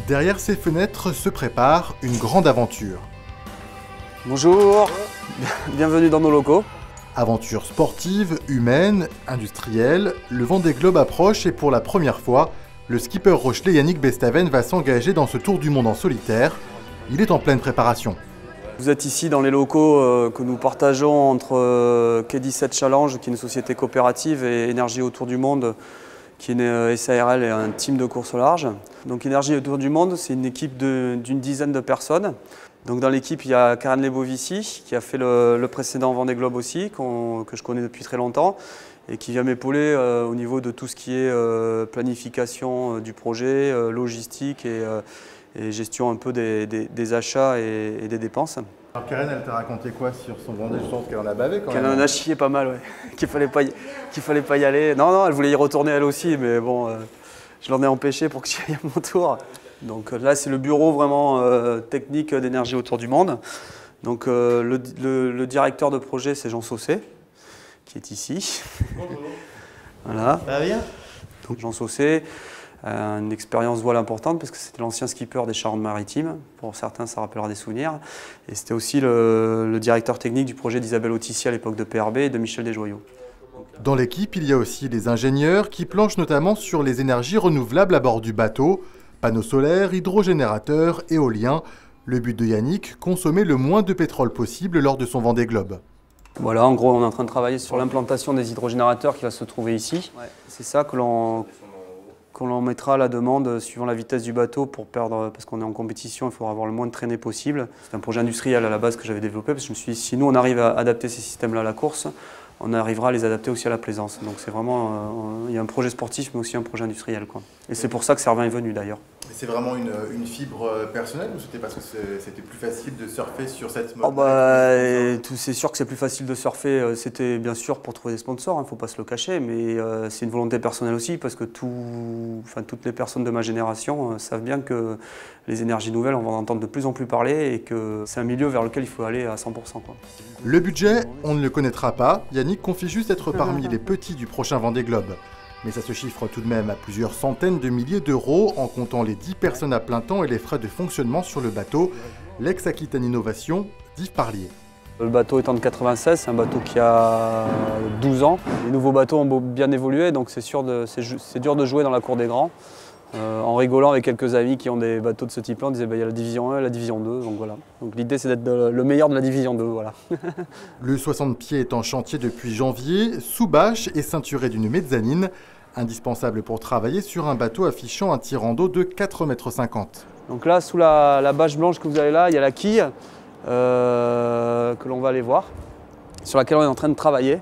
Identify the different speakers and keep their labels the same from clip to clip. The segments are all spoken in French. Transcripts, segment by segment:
Speaker 1: Derrière ces fenêtres se prépare une grande aventure.
Speaker 2: Bonjour, bienvenue dans nos locaux.
Speaker 1: Aventure sportive, humaine, industrielle, le Vendée Globe approche et pour la première fois, le skipper rochelais Yannick Bestaven va s'engager dans ce tour du monde en solitaire. Il est en pleine préparation.
Speaker 2: Vous êtes ici dans les locaux que nous partageons entre K17 Challenge, qui est une société coopérative, et Énergie autour du monde, qui est une SARL et un team de course au large. Donc Énergie autour du monde, c'est une équipe d'une dizaine de personnes. Donc dans l'équipe, il y a Karen Lebovici, qui a fait le précédent Vendée Globe aussi, que je connais depuis très longtemps, et qui vient m'épauler au niveau de tout ce qui est planification du projet, logistique et gestion un peu des achats et des dépenses.
Speaker 1: Alors Karen, elle t'a raconté quoi sur son Vendée? Je pense qu'elle en a bavé quand même.
Speaker 2: Qu'elle en a chié pas mal, ouais. qu'il fallait pas y aller. Non, elle voulait y retourner elle aussi, mais bon, je l'en ai empêché pour que j'y aille à mon tour. Donc là, c'est le bureau vraiment technique d'Énergie autour du monde. Donc le directeur de projet, c'est Jean Saucé, qui est ici.
Speaker 1: Bonjour.
Speaker 2: Voilà.
Speaker 1: Ça va bien?
Speaker 2: Donc Jean Saucé, une expérience voile importante parce que c'était l'ancien skipper des Charentes-Maritimes. Pour certains, ça rappellera des souvenirs. Et c'était aussi le directeur technique du projet d'Isabelle Autissier à l'époque de PRB et de Michel Desjoyaux.
Speaker 1: Dans l'équipe, il y a aussi des ingénieurs qui planchent notamment sur les énergies renouvelables à bord du bateau. Panneaux solaires, hydrogénérateurs, éoliens. Le but de Yannick, consommer le moins de pétrole possible lors de son Vendée Globe.
Speaker 2: Voilà, en gros, on est en train de travailler sur l'implantation des hydrogénérateurs qui va se trouver ici. Ouais. C'est ça que l'on mettra à la demande suivant la vitesse du bateau pour perdre, parce qu'on est en compétition, il faudra avoir le moins de traînées possible. C'est un projet industriel à la base que j'avais développé, parce que je me suis dit, si nous on arrive à adapter ces systèmes-là à la course, on arrivera à les adapter aussi à la plaisance. Donc c'est vraiment, il y a un projet sportif, mais aussi un projet industriel, quoi. Et c'est pour ça que Servin est venu d'ailleurs.
Speaker 1: C'est vraiment une fibre personnelle ou c'était parce que c'était plus facile de surfer sur cette mode?
Speaker 2: C'est sûr que c'est plus facile de surfer. C'était bien sûr pour trouver des sponsors, il ne faut pas se le cacher, mais c'est une volonté personnelle aussi parce que toutes les personnes de ma génération savent bien que les énergies nouvelles, on va en entendre de plus en plus parler et que c'est un milieu vers lequel il faut aller à 100%, quoi.
Speaker 1: Le budget, on ne le connaîtra pas. Yannick confie juste être parmi les petits du prochain Vendée Globe. Mais ça se chiffre tout de même à plusieurs centaines de milliers d'euros en comptant les 10 personnes à plein temps et les frais de fonctionnement sur le bateau. L'ex-Aquitaine Innovation, d'Yves Parlier.
Speaker 2: Le bateau étant de 96, c'est un bateau qui a 12 ans. Les nouveaux bateaux ont bien évolué, donc c'est dur de jouer dans la cour des grands. En rigolant avec quelques amis qui ont des bateaux de ce type-là, on disait il y a la division 1 et la division 2, donc voilà. Donc l'idée c'est d'être le meilleur de la division 2, voilà.
Speaker 1: Le 60 pieds est en chantier depuis janvier, sous bâche et ceinturé d'une mezzanine, indispensable pour travailler sur un bateau affichant un tirant d'eau de 4,50 m.
Speaker 2: Donc là, sous la bâche blanche que vous avez là, il y a la quille que l'on va aller voir, sur laquelle on est en train de travailler.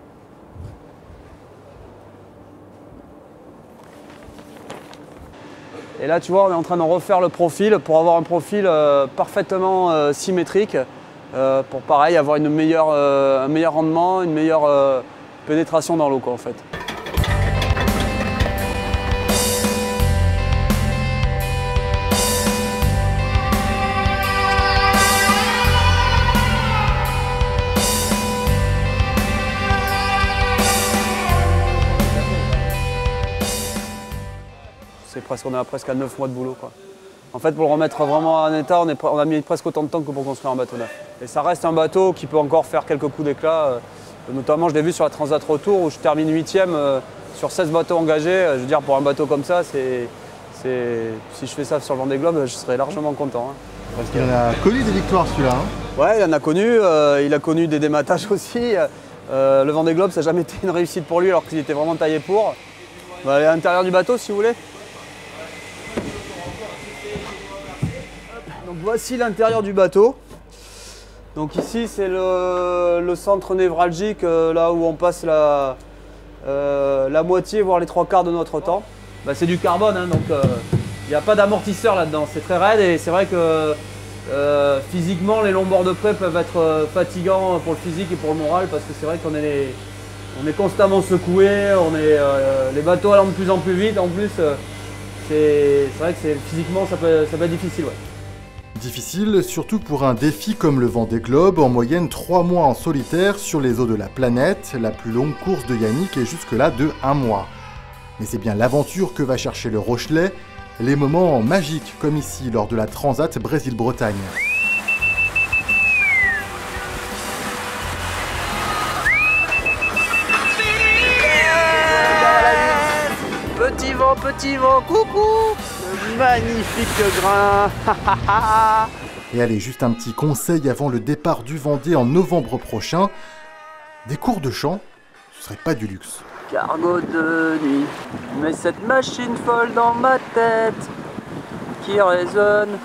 Speaker 2: Et là, tu vois, on est en train de refaire le profil pour avoir un profil parfaitement symétrique, pour pareil avoir un meilleur rendement, une meilleure pénétration dans l'eau, quoi, en fait. On est presque à 9 mois de boulot, quoi. En fait, pour le remettre vraiment en état, on a mis presque autant de temps que pour construire un bateau neuf. Et ça reste un bateau qui peut encore faire quelques coups d'éclat. Notamment, je l'ai vu sur la Transat Retour où je termine 8e sur 16 bateaux engagés. Je veux dire, pour un bateau comme ça, si je fais ça sur le Vendée Globe, je serais largement content, hein.
Speaker 1: Parce qu'il en a connu des victoires, celui-là, hein.
Speaker 2: Ouais, il en a connu. Il a connu des dématages aussi. Le Vendée Globe, ça n'a jamais été une réussite pour lui alors qu'il était vraiment taillé pour. On va aller à l'intérieur du bateau si vous voulez. Donc voici l'intérieur du bateau. Donc ici c'est le centre névralgique, là où on passe la moitié voire les 3/4 de notre temps. C'est du carbone, hein, donc il n'y a pas d'amortisseur là-dedans, c'est très raide et c'est vrai que physiquement les longs bords de près peuvent être fatigants pour le physique et pour le moral parce que c'est vrai qu'on est constamment secoué, les bateaux allant de plus en plus vite en plus. C'est vrai que physiquement ça peut être difficile. Ouais.
Speaker 1: Difficile, surtout pour un défi comme le Vendée Globe, en moyenne 3 mois en solitaire sur les eaux de la planète. La plus longue course de Yannick est jusque-là de 1 mois. Mais c'est bien l'aventure que va chercher le Rochelais. Les moments magiques, comme ici, lors de la Transat Brésil-Bretagne.
Speaker 2: Petit vent, coucou! Magnifique grain!
Speaker 1: Et allez, juste un petit conseil avant le départ du Vendée en novembre prochain. Des cours de chant, ce serait pas du luxe.
Speaker 2: Cargo de nuit, mais cette machine folle dans ma tête qui résonne.